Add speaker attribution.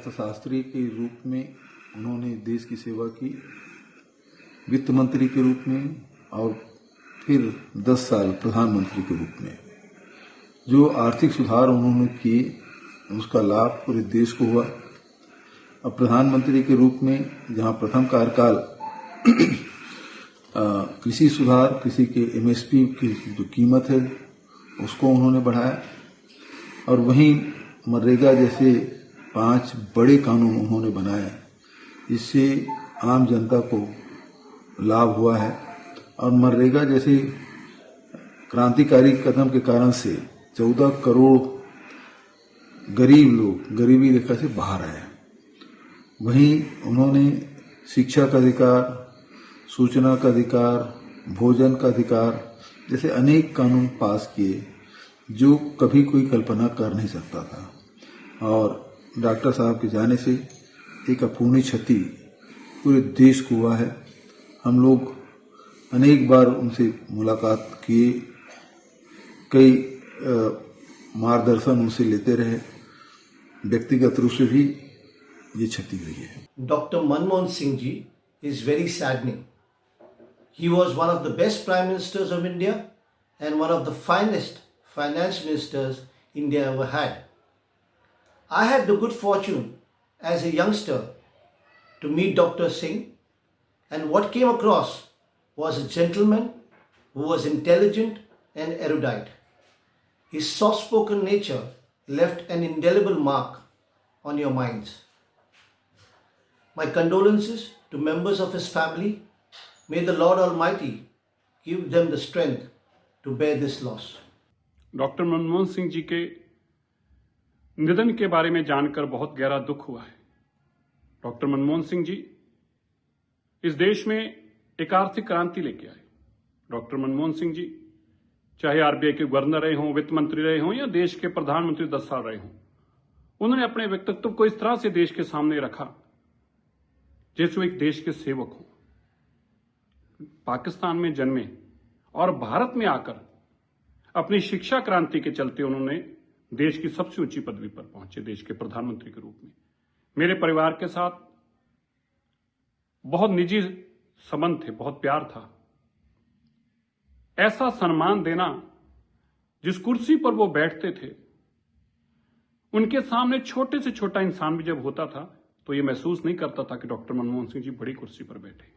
Speaker 1: अर्थशास्त्री के रूप में उन्होंने देश की सेवा की, वित्त मंत्री के रूप में, और फिर 10 साल प्रधानमंत्री के रूप में। जो आर्थिक सुधार उन्होंने किए उसका लाभ पूरे देश को हुआ। अब प्रधानमंत्री के रूप में जहां प्रथम कार्यकाल कृषि सुधार, कृषि के एमएसपी की जो कीमत है उसको उन्होंने बढ़ाया, और वहीं मनरेगा जैसे 5 बड़े कानून उन्होंने बनाए, इससे आम जनता को लाभ हुआ है। और मनरेगा जैसे क्रांतिकारी कदम के कारण से 14 करोड़ गरीब लोग गरीबी रेखा से बाहर आए। वहीं उन्होंने शिक्षा का अधिकार, सूचना का अधिकार, भोजन का अधिकार जैसे अनेक कानून पास किए जो कभी कोई कल्पना कर नहीं सकता था। और डॉक्टर साहब के जाने से एक अपूर्णीय क्षति पूरे देश को हुआ है। हम लोग अनेक बार उनसे मुलाकात किए, कई मार्गदर्शन उनसे लेते रहे, व्यक्तिगत रूप से भी ये क्षति हुई है।
Speaker 2: Dr. Manmohan Singh ji is very saddening. He was one of the best prime ministers of India and one of the finest finance ministers India ever had. I had the good fortune as a youngster to meet Dr. Singh, and what came across was a gentleman who was intelligent and erudite. His soft-spoken nature left an indelible mark on your minds. My condolences to members of his family. May the Lord Almighty give them the strength to bear this loss.
Speaker 3: Doctor Manmohan Singh ji के निधन के बारे में जानकर बहुत गहरा दुख हुआ है। डॉक्टर मनमोहन सिंह जी इस देश में एक आर्थिक क्रांति लेके आए। डॉक्टर मनमोहन सिंह जी चाहे आरबीआई के गवर्नर रहे हों, वित्त मंत्री रहे हों या देश के प्रधानमंत्री 10 साल रहे हों, उन्होंने अपने व्यक्तित्व को इस तरह से देश के सामने रखा जैसे वो एक देश के सेवक हों। पाकिस्तान में जन्मे और भारत में आकर अपनी शिक्षा क्रांति के चलते उन्होंने देश की सबसे ऊंची पदवी पर पहुंचे, देश के प्रधानमंत्री के रूप में। मेरे परिवार के साथ बहुत निजी संबंध थे, बहुत प्यार था। ऐसा सम्मान देना, जिस कुर्सी पर वो बैठते थे उनके सामने छोटे से छोटा इंसान भी जब होता था तो ये महसूस नहीं करता था कि डॉक्टर मनमोहन सिंह जी बड़ी कुर्सी पर बैठे।